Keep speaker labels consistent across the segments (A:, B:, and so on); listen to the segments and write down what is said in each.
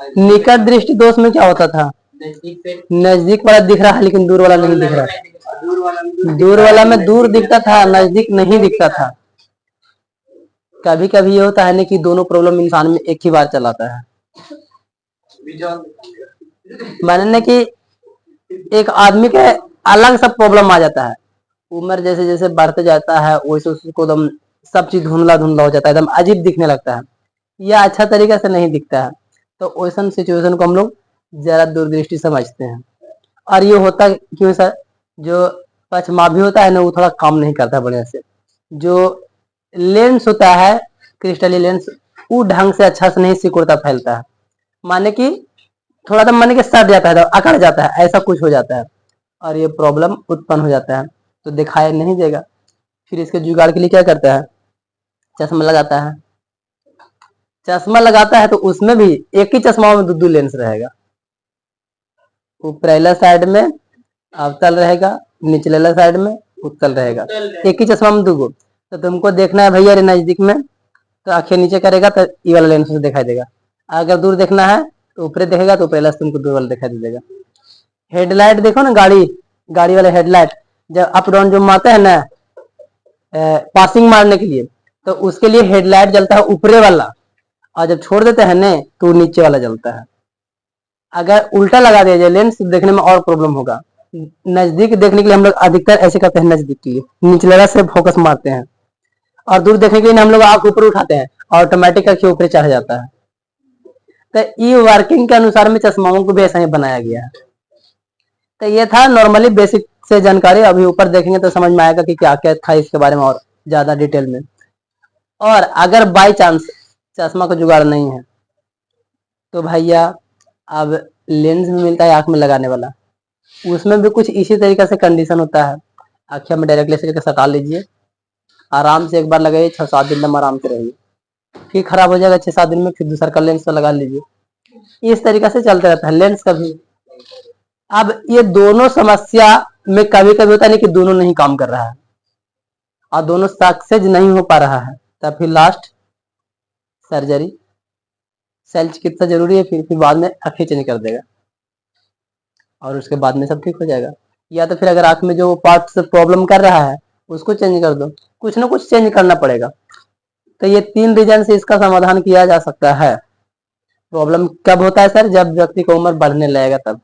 A: निकट दृष्टि दोष में क्या होता था, नजदीक वाला दिख रहा है लेकिन दूर वाला नहीं दिख रहा, दूर वाला में दूर दिखता था, नजदीक नहीं दिखता था। कभी कभी ये होता है ना कि दोनों प्रॉब्लम इंसान में एक ही बार चलाता है। मानने कि एक आदमी के अलग सब प्रॉब्लम आ जाता है, उम्र जैसे जैसे बढ़ते जाता है वैसे उसको एकदम सब चीज धुंधला धुंधला हो जाता है, एकदम अजीब दिखने लगता है या अच्छा तरीके से नहीं दिखता है। तो वैसा सिचुएशन को हम लोग जरा दूरदृष्टि समझते हैं। और ये होता क्यों सर, जो पक्षमाभी होता है ना वो थोड़ा काम नहीं करता बढ़िया से। जो लेंस होता है क्रिस्टली लेंस, वो ढंग से अच्छा से नहीं सिकुड़ता फैलता है, माने कि थोड़ा सा माने कि सट जाता है, अकड़ जाता है, ऐसा कुछ हो जाता है और ये प्रॉब्लम उत्पन्न हो जाता है, तो दिखाई नहीं देगा। फिर इसके जुगाड़ के लिए क्या करता है, चश्मा लगाता है। चश्मा लगाता है तो उसमें भी एक ही चश्मा में दो लेंस रहेगा, ऊपरला साइड में अवतल रहेगा, निचलेला साइड में उत्तल रहेगा, एक ही चश्मा में दो। तो तुमको देखना है भैया नजदीक में तो आंखें नीचे करेगा तो ये वाला लेंस से दिखाई देगा, अगर दूर देखना है तो ऊपर देखेगा तो पहला से तुमको दूर वाला दिखाई दे देगा। हेडलाइट देखो ना, गाड़ी वाले हेडलाइट जब अप डाउन जो मारते हैं ना पासिंग मारने के लिए, तो उसके लिए हेडलाइट जलता है ऊपरे वाला, और जब छोड़ देते हैं ना तो नीचे वाला जलता है। अगर उल्टा लगा दिया जाए लेंस देखने में और प्रॉब्लम होगा। नजदीक देखने के लिए हम लोग अधिकतर ऐसे करते हैं, नजदीक के लिए निचले से फोकस मारते हैं, और दूर देखने के लिए हम लोग आंख ऊपर उठाते हैं, ऑटोमेटिक आंखें ऊपर चढ़ जाता है। तो ये वर्किंग के अनुसार में चश्माओं को भी ऐसा ही बनाया गया है। तो ये था नॉर्मली बेसिक से जानकारी, अभी ऊपर देखेंगे तो समझ में आएगा कि क्या क्या था इसके बारे में और ज्यादा डिटेल में। और अगर बाई चांस चश्मा का जुगाड़ नहीं है तो भैया अब लेंस भी मिलता है आंख में लगाने वाला, उसमें भी कुछ इसी तरीके से कंडीशन होता है। आंखें में डायरेक्टली से सटा लीजिए, आराम से एक बार लगाइए, 6-7 दिन में आराम से रहिए, फिर खराब हो जाएगा 6-7 दिन में, फिर दूसरा का लेंस लगा लीजिए। इस तरीके से चलता रहता है लेंस का भी। अब ये दोनों समस्या में कभी कभी होता नहीं कि दोनों नहीं काम कर रहा है और दोनों सक्सेस नहीं हो पा रहा है, तब फिर लास्ट सर्जरी, सेल चिकित्सा जरूरी है। फिर बाद में आंखें चेंज कर देगा और उसके बाद में सब ठीक हो जाएगा। या तो फिर अगर आंख में जो पार्ट से प्रॉब्लम कर रहा है उसको चेंज कर दो, कुछ ना कुछ चेंज करना पड़ेगा। तो ये 3 रीजन से इसका समाधान किया जा सकता है। प्रॉब्लम कब होता है सर, जब व्यक्ति की उम्र बढ़ने लगेगा तब,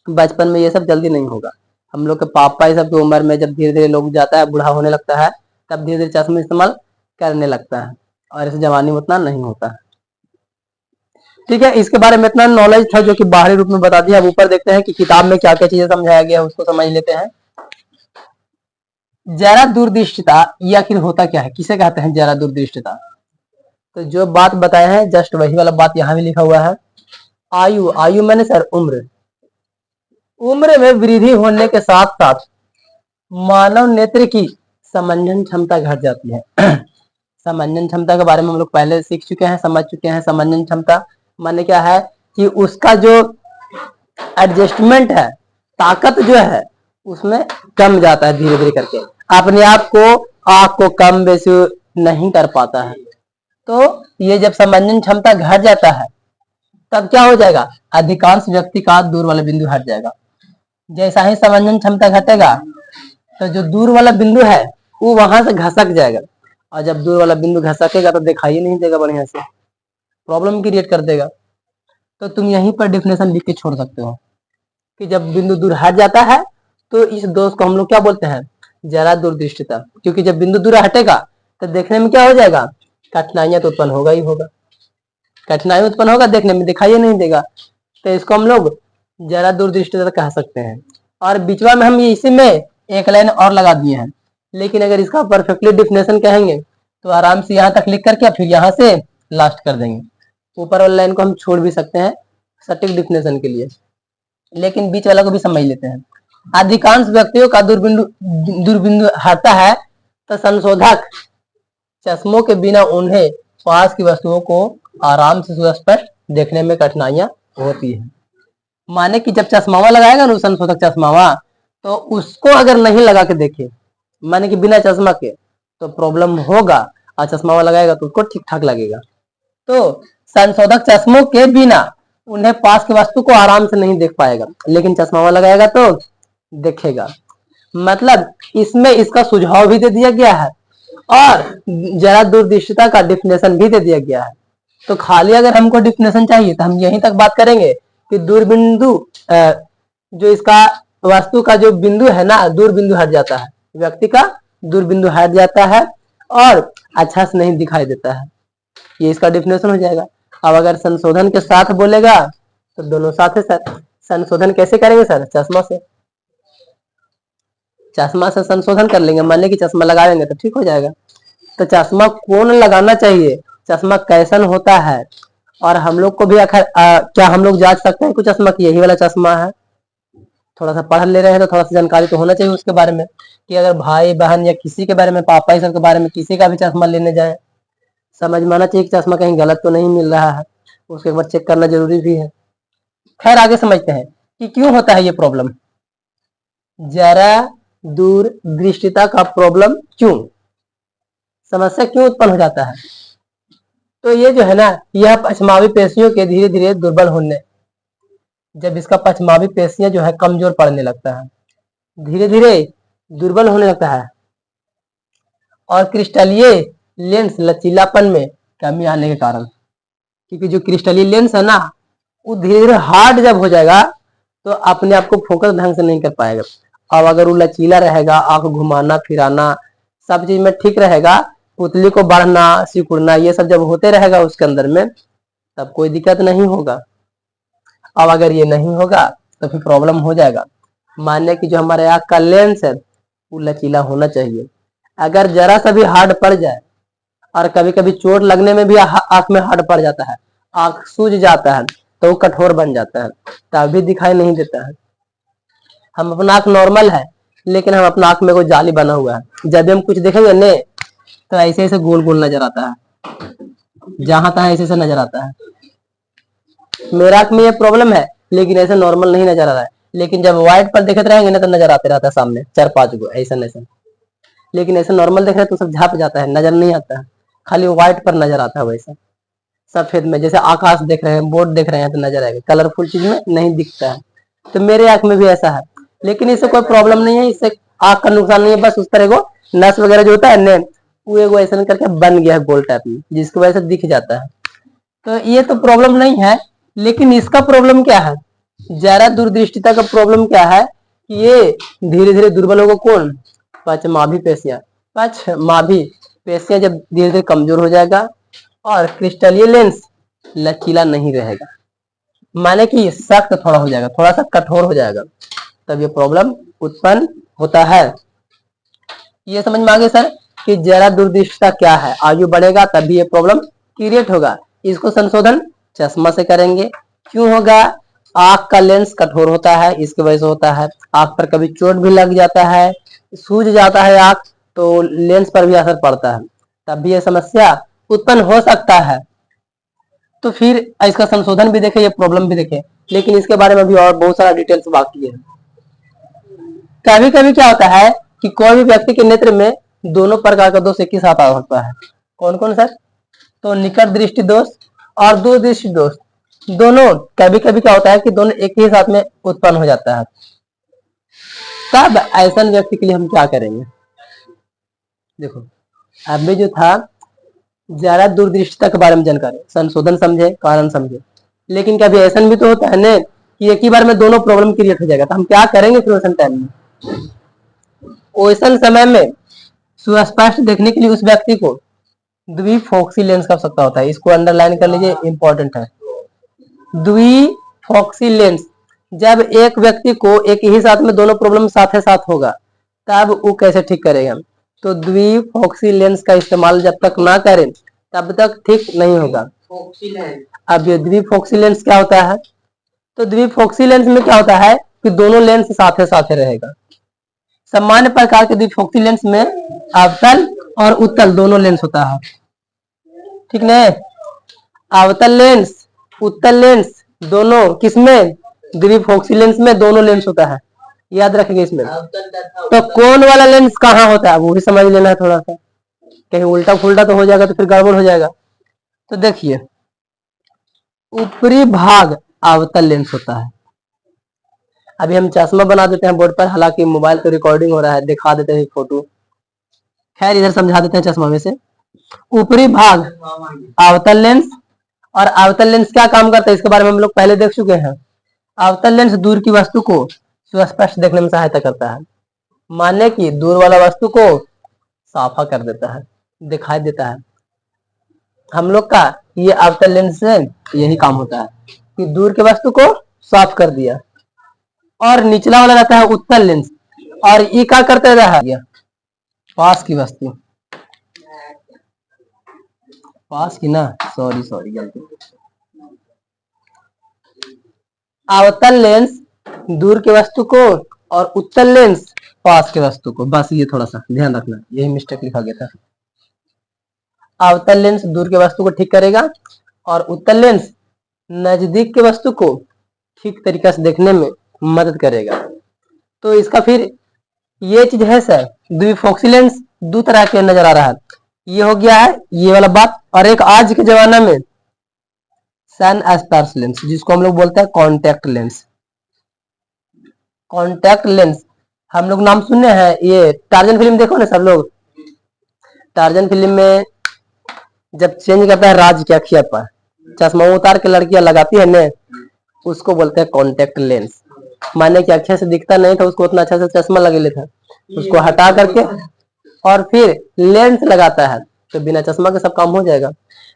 A: बचपन में ये सब जल्दी नहीं होगा। हम लोग के पापा ये सब की उम्र में जब धीरे धीरे लोग जाता है, बूढ़ा होने लगता है, तब धीरे धीरे चश्मे इस्तेमाल करने लगता है और इस जवानी में उतना नहीं होता है। ठीक है, इसके बारे में इतना नॉलेज था जो कि बाहरी रूप में बता दिया। अब ऊपर देखते हैं कि किताब में क्या क्या चीजें समझाया गया है, उसको समझ लेते हैं। जरा दूरदृष्टिता ये आखिर होता क्या है, किसे कहते हैं जरा दूरदृष्टिता? तो जो बात बताए हैं जस्ट वही वाला बात यहाँ भी लिखा हुआ है। आयु, आयु मैंने सर उम्र, उम्र में वृद्धि होने के साथ साथ मानव नेत्र की समंजन क्षमता घट जाती है। समंजन क्षमता के बारे में हम लोग पहले सीख चुके हैं, समझ चुके हैं। समंजन क्षमता माने क्या है कि उसका जो एडजस्टमेंट है, ताकत जो है उसमें कम जाता है, धीरे धीरे करके अपने आप को आंख को कम बेसी नहीं कर पाता है। तो ये जब समंजन क्षमता घट जाता है तब क्या हो जाएगा, अधिकांश व्यक्ति का दूर वाला बिंदु हट जाएगा। जैसा ही समंजन क्षमता घटेगा तो जो दूर वाला बिंदु है वो वहां से घसक जाएगा, और जब दूर वाला बिंदु घसकेगा तो दिखाई नहीं देगा बढ़िया से, प्रॉब्लम क्रिएट कर देगा। तो तुम यहीं पर डेफिनेशन लिख के छोड़ सकते हो कि जब बिंदु दूर हट जाता है तो इस दोष को हम लोग क्या बोलते हैं, जरा दूरदृष्टिता। क्योंकि जब बिंदु दूर हटेगा तो देखने में क्या हो जाएगा, कठिनाइयां तो उत्पन्न होगा ही होगा, कठिनाई उत्पन्न होगा, देखने में दिखाई नहीं देगा। तो इसको हम लोग जरा दूरदृष्टिता कह सकते हैं। और बीचवा में हम इसी में एक लाइन और लगा दिए हैं, लेकिन अगर इसका परफेक्टली डिफिनेशन कहेंगे तो आराम से यहाँ तक लिख करके फिर यहाँ से लास्ट कर देंगे। ऊपर वाला लाइन को हम छोड़ भी सकते हैं सटीक डिफिनेशन के लिए, लेकिन बीच वाला को भी समझ लेते हैं। अधिकांश व्यक्तियों का दूरबिंदु हटता है तो संशोधक चश्मों के बिना उन्हें पास की वस्तुओं को आराम से सुस्पष्ट देखने में कठिनाइयां होती है। माने कि जब चश्मावा लगाएगा ना संशोधक चश्मावा, तो उसको अगर नहीं लगा के देखे, माने कि बिना चश्मा के, तो प्रॉब्लम होगा, और चश्मावा लगाएगा तो उसको ठीक ठाक लगेगा। तो संशोधक चश्मों के बिना उन्हें पास की वस्तु को आराम से नहीं देख पाएगा, लेकिन चश्मा वाला लगाएगा तो देखेगा। मतलब इसमें इसका सुझाव भी दे दिया गया है और जरा दूरदृष्टिता का डिफिनेशन भी दे दिया गया है। तो खाली अगर हमको डिफिनेशन चाहिए तो हम यहीं तक बात करेंगे कि दूरबिंदु जो इसका वस्तु का जो बिंदु है ना, दूर बिंदु हट जाता है, व्यक्ति का दूर बिंदु हट जाता है और अच्छा से नहीं दिखाई देता है, ये इसका डिफिनेशन हो जाएगा। अब अगर संशोधन के साथ बोलेगा तो दोनों साथ है सर। संशोधन कैसे करेंगे सर? चश्मा से संशोधन कर लेंगे। मान लें कि चश्मा लगा लेंगे तो ठीक हो जाएगा। तो चश्मा कौन लगाना चाहिए, चश्मा कैसन होता है, और हम लोग को भी आखिर क्या हम लोग जांच सकते हैं कुछ चश्मा की यही वाला चश्मा है? थोड़ा सा पढ़ ले रहे हैं तो थोड़ा सा जानकारी तो होना चाहिए उसके बारे में, कि अगर भाई बहन या किसी के बारे में, पापा ही सब के बारे में किसी का भी चश्मा लेने जाए, समझ में आना चाहिए कि चश्मा कहीं गलत तो नहीं मिल रहा है, उसके एक बार चेक करना जरूरी भी है। खैर आगे समझते हैं कि क्यों होता है ये प्रॉब्लम, जरा दूर दृष्टिता का प्रॉब्लम क्यों, समस्या क्यों उत्पन्न हो जाता है। तो ये जो है ना, यह पश्चिमावी पेशियों के धीरे धीरे दुर्बल होने, जब इसका पश्चिमावी पेशियां जो है कमजोर पड़ने लगता है, धीरे धीरे दुर्बल होने लगता है, और क्रिस्टलीय लेंस लचीलापन में कमी आने के कारण, क्योंकि जो क्रिस्टलीय लेंस है ना वो धीरे धीरे हार्ड जब हो जाएगा तो अपने आप को फोकस ढंग से नहीं कर पाएगा। अब अगर वो लचीला रहेगा, आंख घुमाना फिराना सब चीज में ठीक रहेगा, पुतली को बढ़ना सिकुड़ना ये सब जब होते रहेगा उसके अंदर में, तब कोई दिक्कत नहीं होगा। अब अगर ये नहीं होगा तो फिर प्रॉब्लम हो जाएगा। मानिए कि जो हमारे आंख का लेंस है वो लचीला होना चाहिए, अगर जरा सा भी हार्ड पड़ जाए, और कभी कभी चोट लगने में भी आंख में हार्ड पड़ जाता है, आंख सूज जाता है तो वो कठोर बन जाता है, तभी दिखाई नहीं देता है। हम अपना आंख नॉर्मल है लेकिन हम अपना आंख में कोई जाली बना हुआ है, जब भी हम कुछ देखेंगे ने तो ऐसे ऐसे गोल गोल नजर आता है, जहां तहां ऐसे ऐसे नजर आता है। मेरा आंख में ये प्रॉब्लम है लेकिन ऐसे नॉर्मल नहीं नजर आ रहा है, लेकिन जब व्हाइट पर देखते रहेंगे ना तो नजर आते रहता है सामने 4-5 गो ऐसा ऐसा, लेकिन ऐसे नॉर्मल देख रहे तो सब झाप जाता है, नजर नहीं आता है, खाली व्हाइट पर नजर आता है। वैसा सफेद में जैसे आकाश देख रहे हैं, बोर्ड देख रहे हैं तो नजर आएगा, कलरफुल चीज में नहीं दिखता है। तो मेरे आंख में भी ऐसा है, लेकिन इससे कोई प्रॉब्लम नहीं है, इससे आंख का नुकसान नहीं है, बस उस तरह को नस वगैरह जो होता है ने वो एगो ऐसा करके बन गया है गोल टाइप में, जिसकी वजह से दिख जाता है। तो ये तो प्रॉब्लम नहीं है, लेकिन इसका प्रॉब्लम क्या है, जरा दूरदृष्टिता का प्रॉब्लम क्या है कि ये धीरे धीरे दुर्बल होगा। कौन? पश्चमाभी पेशियां। पश्चमाभी पेशियां जब धीरे धीरे कमजोर हो जाएगा और क्रिस्टलीय लेंस लचीला नहीं रहेगा, माने कि सख्त थोड़ा हो जाएगा, थोड़ा सा कठोर हो जाएगा, तब ये प्रॉब्लम उत्पन्न होता है। ये समझ में आ गया सर कि जरा दूरदृष्टिता क्या है, आयु बढ़ेगा तभी ये प्रॉब्लम क्रिएट होगा। इसको संशोधन चश्मा से करेंगे। क्यों होगा? आंख का लेंस कठोर होता है, इसकी वजह से होता है। आंख पर कभी चोट भी लग जाता है, सूज जाता है आंख, तो लेंस पर भी असर पड़ता है, तब भी ये समस्या उत्पन्न हो सकता है। तो फिर इसका संशोधन भी देखे, ये प्रॉब्लम भी देखे, लेकिन इसके बारे में भी और बहुत सारा डिटेल्स बाकी है। कभी कभी क्या होता है कि कोई भी व्यक्ति के नेत्र में दोनों प्रकार का दोष एक ही साथ आ सकता है। कौन कौन सर? तो निकट दृष्टि दोष और दूर दृष्टि दोष, दोनों कभी कभी क्या होता है कि दोनों एक ही साथ में उत्पन्न हो जाता है। तब ऐसा व्यक्ति के लिए हम क्या करेंगे? देखो अभी जो था जरा दूरदृष्टिता के बारे में जानकारी, संशोधन समझे, कारण समझे, लेकिन कभी ऐसा भी तो होता है ना कि एक ही बार में दोनों प्रॉब्लम क्रिएट हो जाएगा, तो हम क्या करेंगे फिर वैसन टाइम में? वैसन समय में सुस्पष्ट देखने के लिए उस व्यक्ति को द्विफोक्सी लेंस का आवश्यकता होता है। इसको अंडरलाइन कर लीजिए, इंपॉर्टेंट है। द्विफोक्सी लेंस, जब एक व्यक्ति को एक ही साथ में दोनों प्रॉब्लम साथ साथ होगा तब वो कैसे ठीक करेगा? तो द्विफोक्सी लेंस का इस्तेमाल जब तक ना करें तब तक ठीक नहीं होगा। अब ये द्विफोक्सी लेंस क्या होता है? तो द्विफोक्सी लेंस में क्या होता है कि दोनों लेंस साथ साथ रहेगा। सामान्य प्रकार के द्विफोक्सी लेंस में अवतल और उत्तल दोनों लेंस होता है, ठीक है? अवतल लेंस, उत्तल लेंस दोनों किसमें? द्विफोक्सी लेंस में दोनों लेंस होता है, याद रखेंगे इसमें। तो कौन वाला लेंस कहाँ होता है वो भी समझ लेना है थोड़ा सा, कहीं उल्टा फुल्टा तो हो जाएगा तो फिर गड़बड़ हो जाएगा। तो देखिए ऊपरी भाग अवतल लेंस होता है। अभी हम चश्मा बना देते हैं बोर्ड पर, हालांकि मोबाइल तो रिकॉर्डिंग हो रहा है, दिखा देते हैं फोटो। खैर इधर समझा देते हैं चश्मा में से। ऊपरी भाग अवतल लेंस, और अवतल लेंस क्या काम करता है इसके बारे में हम लोग पहले देख चुके हैं। अवतल लेंस दूर की वस्तु को सुस्पष्ट देखने में सहायता करता है, माने कि दूर वाला वस्तु को साफा कर देता है, दिखाई देता है। हम लोग का ये अवतल लेंस से यही काम होता है कि दूर के वस्तु को साफ कर दिया। और निचला वाला रहता है उत्तल लेंस, और ये क्या करते रहा, पास की वस्तु, पास की ना, सॉरी गलती। अवतल लेंस दूर के वस्तु को और उत्तल लेंस पास के वस्तु को, बस ये थोड़ा सा ध्यान रखना, यही मिस्टेक लिखा गया था। अवतल लेंस दूर के वस्तु को ठीक करेगा और उत्तल लेंस नजदीक के वस्तु को ठीक तरीके से देखने में मदद करेगा। तो इसका फिर ये चीज है सर, द्विफोक्सी लेंस दो तरह के नजर आ रहा है। ये हो गया है ये वाला बात, और एक आज के जमाना में सन एस्पर्स लेंस, जिसको हम लोग बोलते हैं कॉन्टैक्ट लेंस। कॉन्टैक्ट लेंस हम लोग नाम सुने हैं, ये टार्जन फिल्म देखो ना सब लोग, टार्जन फिल्म में जब चेंज करता है राज की अखिया पर, चश्मा उतार के लड़कियां लगाती है ना, उसको बोलते हैं कॉन्टैक्ट लेंस। माने कि अक्षर से दिखता नहीं था उसको, उतना अच्छा से चश्मा लगे लेता, उसको हटा करके और फिर लेंस लगाता है, तो बिना चश्मा के सब काम हो जाएगा।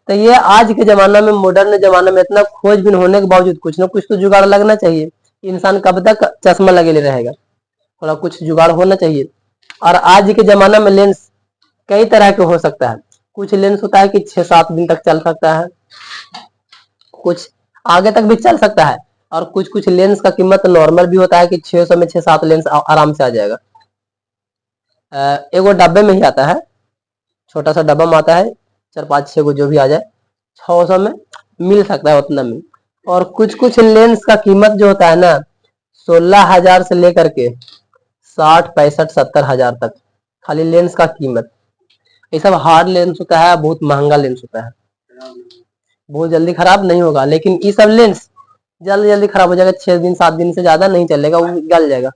A: तो ये आज के जमाना में, मॉडर्न जमाना में इतना खोजबीन होने के बावजूद कुछ ना कुछ तो जुगाड़ लगना चाहिए। इंसान कब तक चश्मा लगे ले रहेगा, थोड़ा कुछ जुगाड़ होना चाहिए। और आज के जमाना में लेंस कई तरह के हो सकता है। कुछ लेंस होता है कि 6-7 दिन तक चल सकता है, कुछ आगे तक भी चल सकता है, और कुछ कुछ लेंस का कीमत नॉर्मल भी होता है कि 600 में 6-7 लेंस आराम से आ जाएगा। एगो डब्बे में ही आता है, छोटा सा डब्बा में आता है, 4-5-6 को जो भी आ जाए, 600 में मिल सकता है उतना में। और कुछ कुछ लेंस का कीमत जो होता है ना, 16,000 से लेकर के 60-65-70 हजार तक, खाली लेंस का कीमत। ये सब हार्ड लेंस होता है, बहुत महंगा लेंस होता है, बहुत जल्दी खराब नहीं होगा। लेकिन ये सब लेंस जल्दी जल्दी खराब हो जाएगा, 6 दिन 7 दिन से ज्यादा नहीं चलेगा, वो गल जाएगा।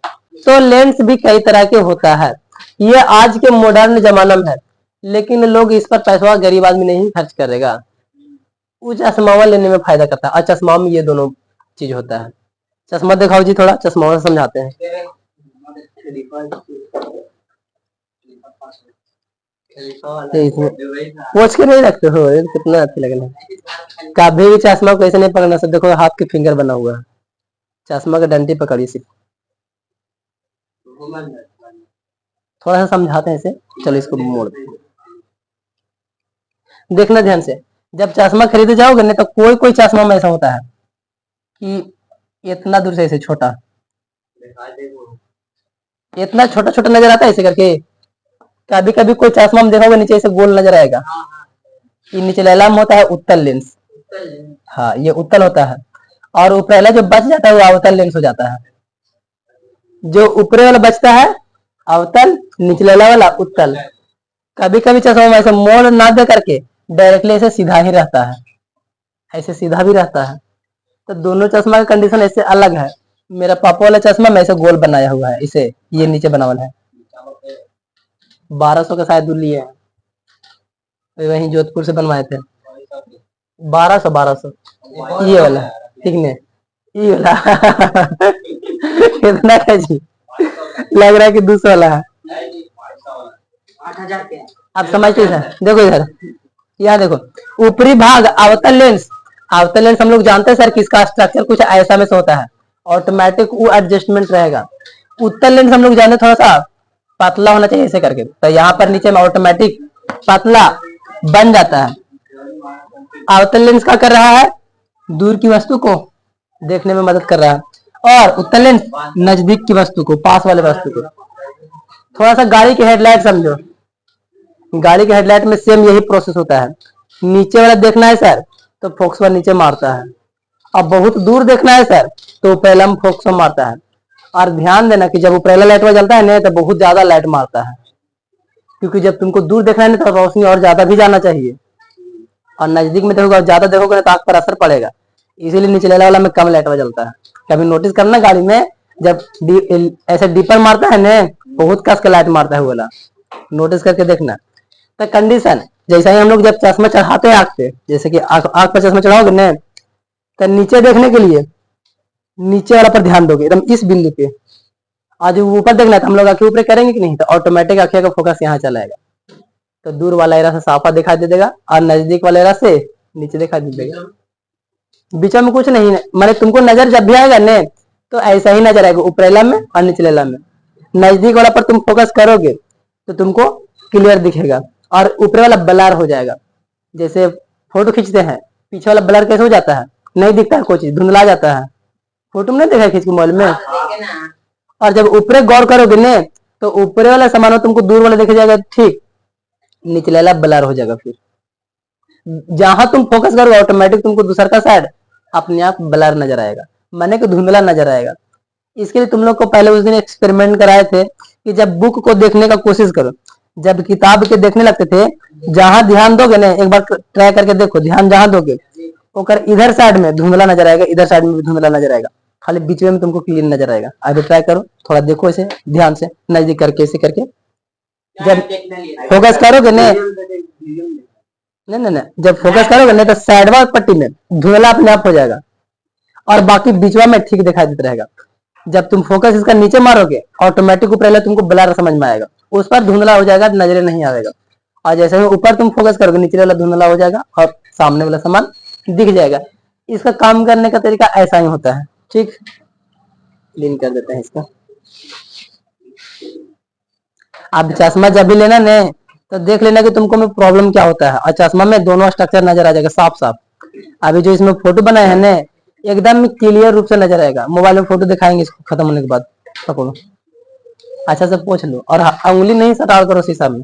A: तो लेंस भी कई तरह के होता है, ये आज के मॉडर्न जमाना में है, लेकिन लोग इस पर पैसा गरीब आदमी नहीं खर्च करेगा, वो चश्मा लेने में फायदा करता है। और चश्मा में ये दोनों चीज होता है। चश्मा दिखाओ जी, थोड़ा चश्मा समझाते हैं। पोछ के नहीं रखते हो, कितना अच्छी लग रहा है। कभी भी चश्मा को ऐसे नहीं पकड़ना, सब देखो हाथ के फिंगर बना हुआ है, चश्मा का डंडी पकड़ी सिर्फ। थोड़ा सा समझाते हैं इसे, चलो इसको मोड़ देखना ध्यान से। जब चश्मा खरीदे जाओगे ना, तो कोई कोई चश्मा में ऐसा होता है कि इतना दूर से ऐसे छोटा, इतना छोटा छोटा नजर आता है ऐसे करके। कभी कभी कोई चश्मा में देखोगे नीचे ऐसे गोल नजर आएगा, ये नीचे लैला में होता है उत्तल लेंस। हाँ ये उत्तल होता है, और ऊपर वाला जो बच जाता है वो अवतल लेंस हो जाता है। जो ऊपर वाला बचता है अवतल, निचले वाला उत्तल। कभी कभी चश्मा में ऐसे मोड़ ना दे करके डायरेक्टली ऐसे सीधा ही रहता है, ऐसे सीधा भी रहता है। तो दोनों चश्मा का कंडीशन ऐसे अलग है। मेरा पापा वाला चश्मा में ऐसे गोल बनाया हुआ है, इसे ये नीचे बना हुआ है, 1200 का शायद लिए हैं, वहीं जोधपुर से बनवाए थे। 1200 ये वाला, ठीक है ये वाला कितना है जी, लग रहा है कि 200 वाला है। 8,000 के आप समझते हैं। देखो इधर, यहाँ देखो ऊपरी भाग अवतल लेंस। अवतल लेंस हम लोग जानते हैं सर किसका स्ट्रक्चर कुछ ऐसा में से होता है, ऑटोमेटिक वो एडजस्टमेंट रहेगा। उत्तल लेंस हम लोग जानते थोड़ा सा पतला होना चाहिए ऐसे करके, तो यहाँ पर नीचे में ऑटोमेटिक पतला बन जाता है। अवतल लेंस क्या कर रहा है, दूर की वस्तु को देखने में मदद कर रहा है, और उत्तल लेंस नजदीक की वस्तु को, पास वाले वस्तु को। थोड़ा सा गाड़ी की हेडलाइट समझो, गाड़ी के हेडलाइट में सेम यही प्रोसेस होता है। नीचे वाला देखना है सर तो फोकस पर नीचे मारता है, अब बहुत दूर देखना है सर तो पहला में फोकस पर मारता है। और ध्यान देना कि जब वो पहला लाइट में जलता है ना, तो बहुत ज्यादा लाइट मारता है, क्योंकि जब तुमको दूर देखना है ना तो रोशनी और ज्यादा भी जाना चाहिए, और नजदीक में देखोगे और ज्यादा देखोगे ना तो आंख पर असर पड़ेगा। इसीलिए निचले वाला में कम लाइट जलता है। कभी नोटिस करना गाड़ी में जब ऐसे डीपर मारता है ना, बहुत कस के लाइट मारता है वो वाला, नोटिस करके देखना। तो कंडीशन जैसा ही हम लोग जब चश्मा चढ़ाते हैं आँख पे, जैसे कि आँख पर चश्मा चढ़ाओगे ना, तो नीचे देखने के लिए नीचे वाला पर ध्यान दोगे एकदम इस बिंदु पे। आज ऊपर देखना है तो हम लोग आंखें ऊपर करेंगे कि नहीं, तो ऑटोमेटिक आंखें का फोकस यहाँ चला जाएगा। तो दूर वाला एरा से साफा दिखाई दे देगा और नजदीक वाला एरा से नीचे दिखाई दे देगा। बीच में कुछ नहीं है, माने तुमको नजर जब भी आएगा ने तो ऐसा ही नजर आएगा, ऊपरेला में और निचलेला में। नजदीक वाला पर तुम फोकस करोगे तो तुमको क्लियर दिखेगा और ऊपर वाला ब्लर हो जाएगा। जैसे फोटो खींचते हैं, पीछे वाला ब्लर कैसे हो जाता है, नहीं दिखता है, कोई चीज धुंधला जाता है। फोटो में नहीं देखा खींच के मोबाइल में। और जब ऊपर गौर करोगे ने तो ऊपर वाला सामान तुमको दूर वाला दिख जाएगा, ठीक, निचले वाला ब्लर हो जाएगा। फिर जहां तुम फोकस करोगे ऑटोमेटिक तुमको दूसरा का साइड अपने आप ब्लर नजर आएगा, माने कि धुंधला नजर आएगा। इसके लिए तुम लोग को पहले उस दिन एक्सपेरिमेंट कराए थे कि जब बुक को देखने का कोशिश करो, जब किताब के देखने लगते थे, जहां ध्यान दोगे ना, एक बार ट्राई करके देखो, ध्यान जहां दोगे ओकर इधर साइड में धुंधला नजर आएगा, इधर साइड में भी धुंधला नजर आएगा, खाली बीच में तुमको क्लीन नजर आएगा। अभी ट्राई करो, थोड़ा देखो इसे ध्यान से, नजदीक करके ऐसे करके। जब फोकस करोगे ने, नहीं, जब फोकस करोगे ना तो साइड वाली पट्टी में धुंधला अपने आप हो जाएगा और बाकी बीचवा में ठीक दिखाई देता रहेगा। जब तुम फोकस इसका नीचे मारोगे ऑटोमेटिक ऊपर तुमको ब्लर समझ में आएगा, उस पर धुंधला हो जाएगा, नजरे नहीं आएगा। और जैसे ही ऊपर तुम फोकस करोगे नीचे वाला धुंधला हो जाएगा और सामने वाला सामान दिख जाएगा। इसका काम करने का तरीका ऐसा ही होता है। ठीक, क्लीन कर देते हैं इसका। अब चश्मा जब भी लेना ने तो देख लेना कि तुमको में प्रॉब्लम क्या होता है, और चश्मा में दोनों स्ट्रक्चर नजर आ जाएगा साफ साफ। अभी जो इसमें फोटो बनाए हैं ने एकदम क्लियर रूप से नजर आएगा। मोबाइल में फोटो दिखाएंगे इसको खत्म होने के बाद, पकड़ो अच्छा से पोंछ लो और उंगली नहीं सटाल करो शीशा में,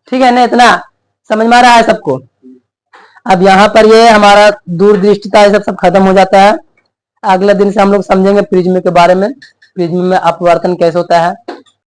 A: ठीक है ना? इतना समझ में आ रहा है सबको? अब यहाँ पर ये हमारा दूरदृष्टिता ये सब खत्म हो जाता है। अगले दिन से हम लोग समझेंगे प्रिज्म के बारे में, प्रिज्म में अपवर्तन कैसे होता है,